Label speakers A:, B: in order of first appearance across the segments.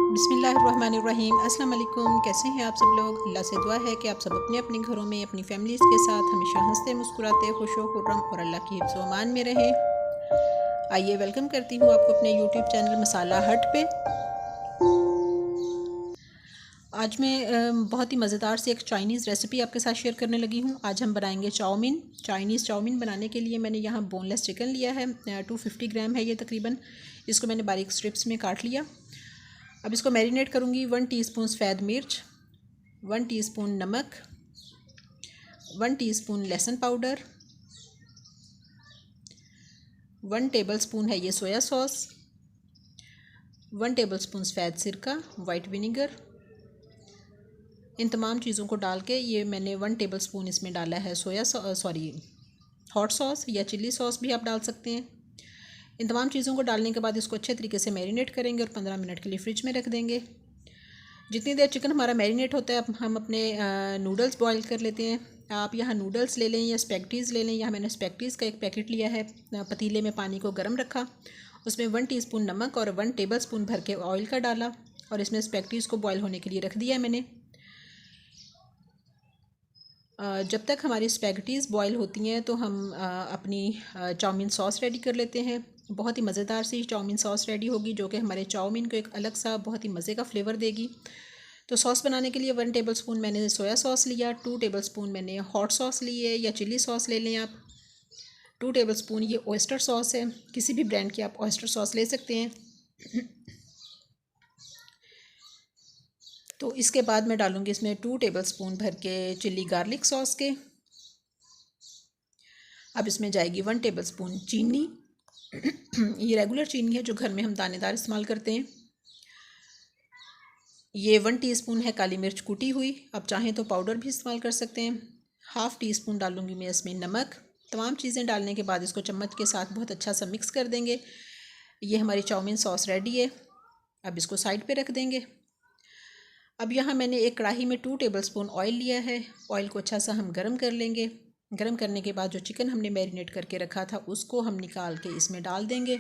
A: बिस्मिल्लाहिर्रहमानिर्रहीम। अस्सलाम वालेकुम। कैसे हैं आप सब लोग? अल्लाह से दुआ है कि आप सब अपने अपने घरों में अपनी फैमिलीज़ के साथ हमेशा हंसते मुस्कुराते खुश खुर्रम और अल्लाह की हिफ्ज़ व अमान में रहें। आइए वेलकम करती हूँ आपको अपने यूट्यूब चैनल मसाला हट पे। आज मैं बहुत ही मज़ेदार सी एक चाइनीज़ रेसिपी आपके साथ शेयर करने लगी हूँ। आज हम बनाएंगे चाउमीन। चाइनीज़ चाउमीन बनाने के लिए मैंने यहाँ बोनलेस चिकन लिया है, 250 ग्राम है ये तकरीबन। इसको मैंने बारीक स्ट्रिप्स में काट लिया। अब इसको मैरिनेट करूँगी। 1 टीस्पून सफ़ेद मिर्च, 1 टीस्पून नमक, 1 टीस्पून लहसुन पाउडर, 1 टेबलस्पून है ये सोया सॉस, 1 टेबलस्पून सफ़ेद सिरका वाइट विनीगर। इन तमाम चीज़ों को डाल के ये मैंने 1 टेबलस्पून इसमें डाला है हॉट सॉस या चिल्ली सॉस भी आप डाल सकते हैं। इन तमाम चीज़ों को डालने के बाद इसको अच्छे तरीके से मैरिनेट करेंगे और 15 मिनट के लिए फ्रिज में रख देंगे। जितनी देर चिकन हमारा मैरिनेट होता है हम अपने नूडल्स बॉईल कर लेते हैं। आप यहाँ नूडल्स ले लें या स्पैगेटीज़ ले लें। यहाँ मैंने स्पैगेटीज़ का एक पैकेट लिया है। पतीले में पानी को गर्म रखा, उसमें 1 टीस्पून नमक और 1 टेबलस्पून भर के ऑयल का डाला और इसमें स्पैगेटीज़ को बॉईल होने के लिए रख दिया मैंने। जब तक हमारी स्पैगेटीज़ बॉईल होती हैं तो हम अपनी चाउमीन सॉस रेडी कर लेते हैं। बहुत ही मज़ेदार सी चाउमीन सॉस रेडी होगी जो कि हमारे चाउमीन को एक अलग सा बहुत ही मज़े का फ्लेवर देगी। तो सॉस बनाने के लिए 1 टेबलस्पून मैंने सोया सॉस लिया, 2 टेबलस्पून मैंने हॉट सॉस ली है या चिल्ली सॉस ले लें आप। 2 टेबलस्पून ये ऑयस्टर सॉस है, किसी भी ब्रांड की आप ऑयस्टर सॉस ले सकते हैं। तो इसके बाद मैं डालूँगी इसमें 2 टेबलस्पून भर के चिल्ली गार्लिक सॉस के। अब इसमें जाएगी 1 टेबलस्पून चीनी। ये रेगुलर चीनी है जो घर में हम दानेदार इस्तेमाल करते हैं। ये 1 टीस्पून है काली मिर्च कूटी हुई, आप चाहें तो पाउडर भी इस्तेमाल कर सकते हैं। हाफ़ टी स्पून डालूँगी मैं इसमें नमक। तमाम चीज़ें डालने के बाद इसको चम्मच के साथ बहुत अच्छा सा मिक्स कर देंगे। ये हमारी चाउमीन सॉस रेडी है। अब इसको साइड पे रख देंगे। अब यहाँ मैंने एक कढ़ाई में 2 टेबलस्पून ऑयल लिया है। ऑयल को अच्छा सा हम गर्म कर लेंगे। गर्म करने के बाद जो चिकन हमने मैरिनेट करके रखा था उसको हम निकाल के इसमें डाल देंगे।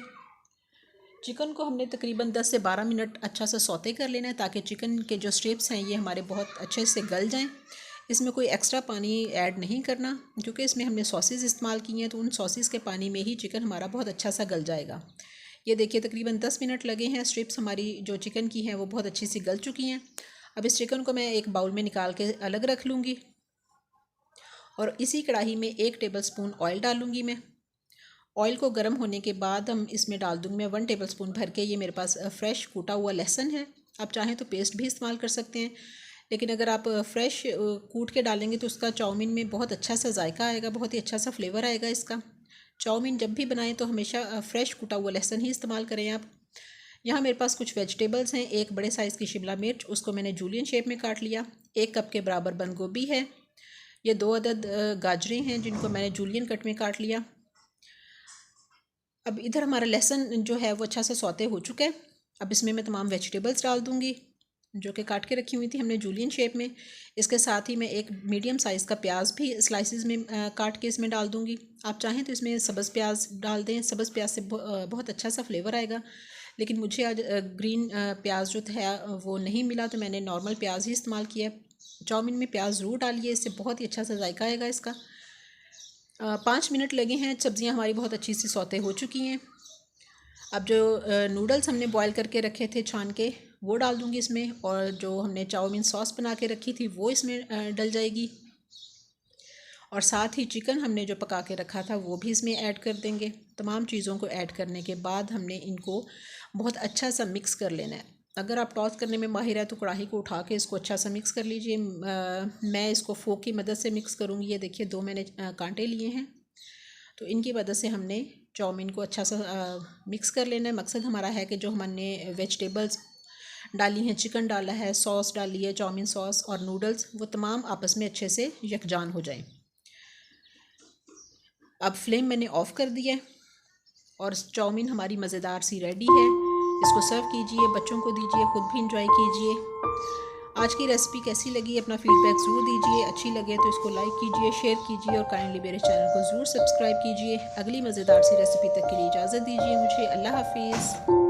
A: चिकन को हमने तकरीबन 10 से 12 मिनट अच्छा सा सौते कर लेना है ताकि चिकन के जो स्ट्रिप्स हैं ये हमारे बहुत अच्छे से गल जाएं। इसमें कोई एक्स्ट्रा पानी ऐड नहीं करना क्योंकि इसमें हमने सॉसेस इस्तेमाल की हैं, तो उन सॉसेस के पानी में ही चिकन हमारा बहुत अच्छा सा गल जाएगा। ये देखिए तकरीबन 10 मिनट लगे हैं। स्ट्रिप्स हमारी जो चिकन की हैं वो बहुत अच्छी सी गल चुकी हैं। अब इस चिकन को मैं एक बाउल में निकाल के अलग रख लूँगी और इसी कढ़ाई में 1 टेबलस्पून ऑयल डालूँगी मैं। ऑयल को गर्म होने के बाद हम इसमें डाल दूँगी मैं 1 टेबलस्पून भर के, ये मेरे पास फ्रेश कूटा हुआ लहसुन है। आप चाहें तो पेस्ट भी इस्तेमाल कर सकते हैं, लेकिन अगर आप फ्रेश कूट के डालेंगे तो उसका चाउमीन में बहुत अच्छा सा जायका आएगा, बहुत ही अच्छा सा फ्लेवर आएगा इसका। चाउमीन जब भी बनाएं तो हमेशा फ्रेश कूटा हुआ लहसुन ही इस्तेमाल करें आप। यहाँ मेरे पास कुछ वेजिटेबल्स हैं। एक बड़े साइज़ की शिमला मिर्च, उसको मैंने जूलियन शेप में काट लिया। 1 कप के बराबर बंद गोभी है। ये 2 अदद गाजरें हैं जिनको मैंने जूलियन कट में काट लिया। अब इधर हमारा लहसुन जो है वो अच्छा सा सौते हो चुका है। अब इसमें मैं तमाम वेजिटेबल्स डाल दूँगी जो कि काट के रखी हुई थी हमने जूलियन शेप में। इसके साथ ही मैं एक मीडियम साइज़ का प्याज भी स्लाइसिस में काट के इसमें डाल दूँगी। आप चाहें तो इसमें सब्ज़ प्याज डाल दें, सब्ज़ प्याज से बहुत अच्छा सा फ्लेवर आएगा, लेकिन मुझे आज ग्रीन प्याज जो है वो नहीं मिला तो मैंने नॉर्मल प्याज ही इस्तेमाल किया। चाउमीन में प्याज ज़रूर डालिए, इससे बहुत ही अच्छा सा जायका आएगा इसका। 5 मिनट लगे हैं। सब्ज़ियाँ हमारी बहुत अच्छी सी सौते हो चुकी हैं। अब जो नूडल्स हमने बॉईल करके रखे थे छान के वो डाल दूँगी इसमें, और जो हमने चाउमीन सॉस बना के रखी थी वो इसमें डल जाएगी, और साथ ही चिकन हमने जो पका के रखा था वो भी इसमें ऐड कर देंगे। तमाम चीज़ों को ऐड करने के बाद हमने इनको बहुत अच्छा सा मिक्स कर लेना है। अगर आप टॉस करने में माहिर है तो कढ़ाई को उठा के इसको अच्छा सा मिक्स कर लीजिए। मैं इसको फोक की मदद से मिक्स करूँगी। ये देखिए 2 मैंने कांटे लिए हैं, तो इनकी मदद से हमने चाउमीन को अच्छा सा मिक्स कर लेना है। मकसद हमारा है कि जो हमने वेजिटेबल्स डाली हैं, चिकन डाला है, सॉस डाली है, चाउमीन सॉस और नूडल्स, वो तमाम आपस में अच्छे से यकजान हो जाएं। अब फ्लेम मैंने ऑफ़ कर दिया है और चाउमीन हमारी मज़ेदार सी रेडी है। इसको सर्व कीजिए, बच्चों को दीजिए, ख़ुद भी इंजॉय कीजिए। आज की रेसिपी कैसी लगी अपना फीडबैक ज़रूर दीजिए। अच्छी लगे तो इसको लाइक कीजिए, शेयर कीजिए और काइंडली मेरे चैनल को ज़रूर सब्सक्राइब कीजिए। अगली मज़ेदार सी रेसिपी तक के लिए इजाज़त दीजिए मुझे। अल्लाह हाफिज़।